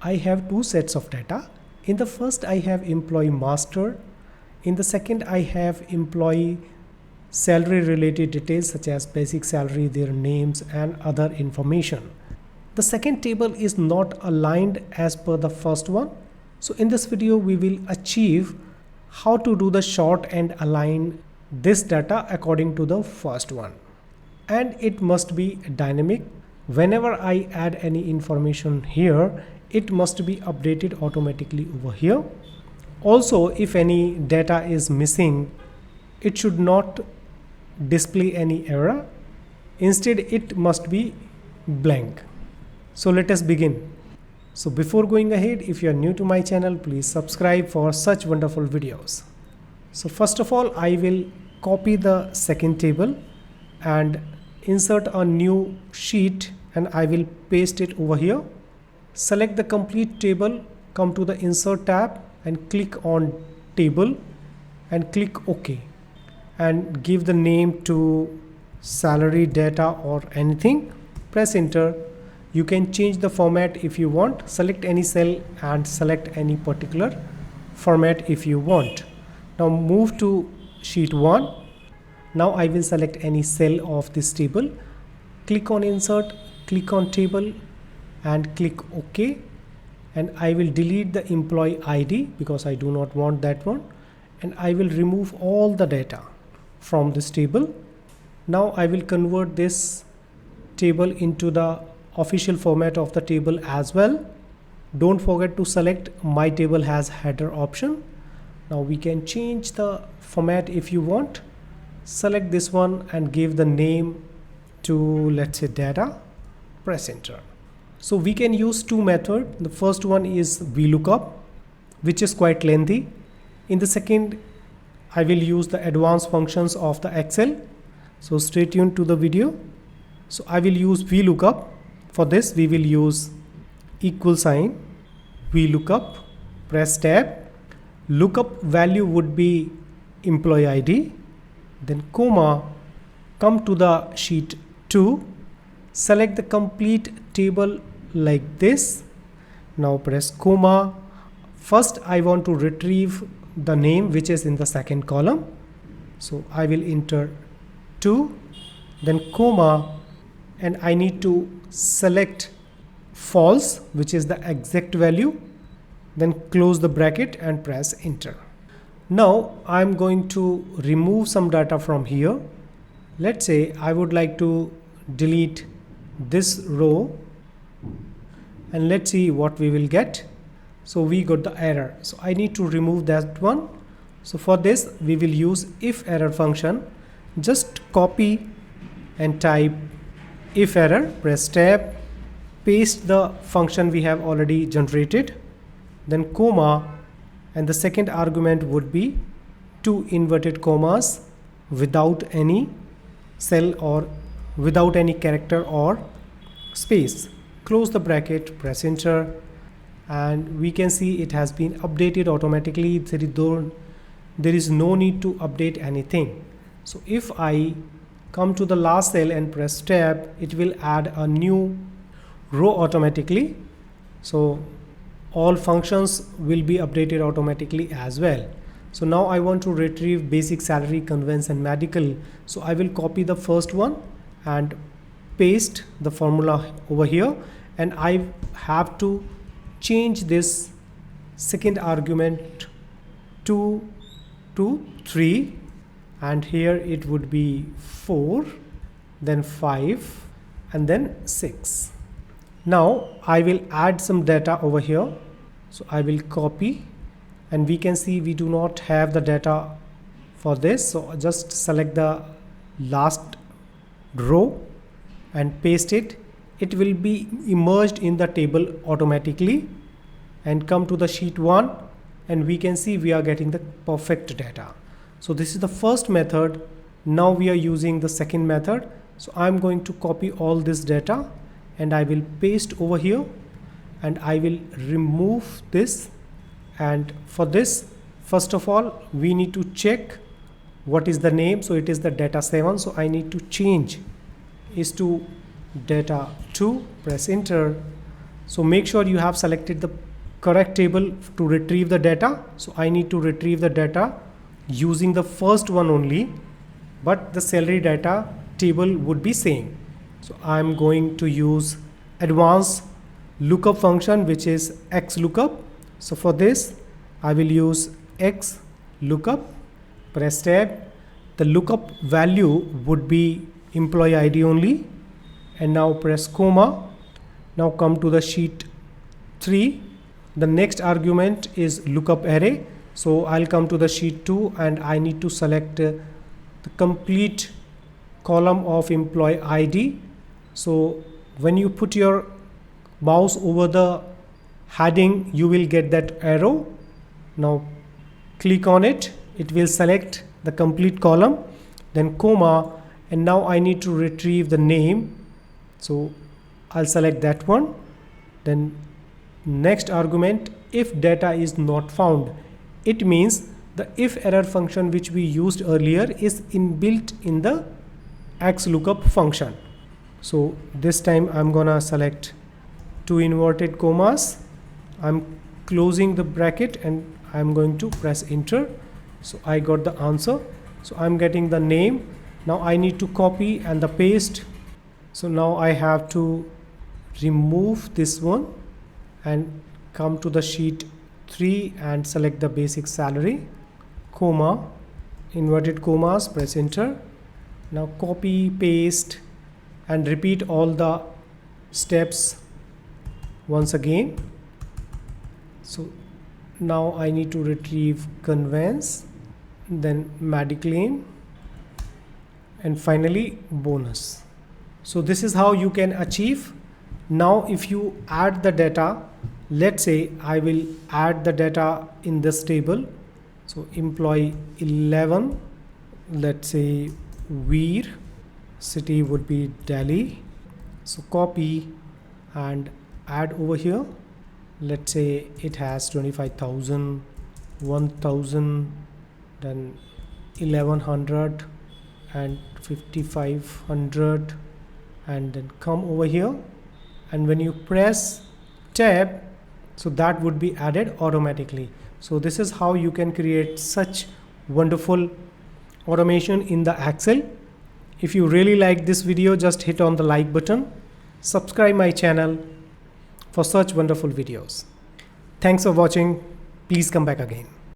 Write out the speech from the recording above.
I have two sets of data. In the first, I have employee master. In the second, I have employee salary related details such as basic salary, their names and other information. The second table is not aligned as per the first one. So in this video, we will achieve how to do the sort and align this data according to the first one. And it must be dynamic. Whenever I add any information here, it must be updated automatically over here. Also, if any data is missing, it should not display any error. Instead, it must be blank. So let us begin. So before going ahead, if you are new to my channel, please subscribe for such wonderful videos. So first of all, I will copy the second table and insert a new sheet, and I will paste it over here. Select the complete table, come to the insert tab and click on table and click OK, and give the name to salary data or anything. Press enter. You can change the format if you want. Select any cell and select any particular format if you want. Now move to sheet 1. Now I will select any cell of this table. Click on insert, click on table and click OK, and I will delete the employee ID because I do not want that one, and I will remove all the data from this table. Now I will convert this table into the official format of the table as well. Don't forget to select my table has header option. Now we can change the format if you want. Select this one and give the name to, let's say, data. Press enter. So we can use two methods. The first one is VLOOKUP, which is quite lengthy. In the second, I will use the advanced functions of the Excel. So stay tuned to the video. So I will use VLOOKUP. For this, we will use equal sign, VLOOKUP, press tab. Lookup value would be employee ID, then comma, come to the sheet 2, select the complete table like this. Now press comma. First I want to retrieve the name which is in the second column. So I will enter 2, then comma, and I need to select false, which is the exact value. Then close the bracket and press enter. Now I'm going to remove some data from here. Let's say I would like to delete this row, and let's see what we will get. So we got the error, so I need to remove that one. So for this we will use if error function. Just copy and type if error, press tab, paste the function we have already generated, then comma, and the second argument would be two inverted commas without any cell or without any character or space. Close the bracket, press enter, and we can see it has been updated automatically. There is no need to update anything. So if I come to the last cell and press tab, it will add a new row automatically. So all functions will be updated automatically as well. So now I want to retrieve basic salary, conveyance and medical. So I will copy the first one and paste the formula over here, and I have to change this second argument to 3, and here it would be 4, then 5 and then 6. Now I will add some data over here. So I will copy, and we can see we do not have the data for this. So just select the last row and paste it. It will be emerged in the table automatically, and come to the sheet 1, and we can see we are getting the perfect data. So this is the first method. Now we are using the second method. So I'm going to copy all this data and I will paste over here, and I will remove this. And for this, first of all, we need to check what is the name. So it is the data 7, so I need to change is to data 2. Press enter. So make sure you have selected the correct table to retrieve the data. So I need to retrieve the data using the first one only, but the salary data table would be same. So I'm going to use advanced lookup function, which is XLOOKUP. So for this I will use XLOOKUP, press tab. The lookup value would be employee ID only, and now press comma. Now come to the sheet 3. The next argument is lookup array. So I'll come to the sheet 2 and I need to select the complete column of employee ID. So when you put your mouse over the heading, you will get that arrow. Now click on it, it will select the complete column, then comma, and now I need to retrieve the name. So I'll select that one. Then next argument, if data is not found, it means the if error function which we used earlier is inbuilt in the XLOOKUP function. So this time I'm gonna select 2 inverted commas. I'm closing the bracket and I'm going to press enter. So I got the answer. So I'm getting the name. Now I need to copy and the paste. So now I have to remove this one and come to the sheet 3 and select the basic salary, comma, inverted commas, press enter. Now copy, paste and repeat all the steps once again. So now I need to retrieve conveyance, then mediclaim, and finally bonus. So this is how you can achieve. Now if you add the data, let's say I will add the data in this table. So employee 11, let's say Veer, city would be Delhi. So copy and add over here. Let's say it has 25,000, 1,000, then 1,100 and 5,500, and then come over here, and when you press tab, so that would be added automatically. So this is how you can create such wonderful automation in the Excel. If you really like this video, just hit on the like button, subscribe my channel for such wonderful videos. Thanks for watching. Please come back again.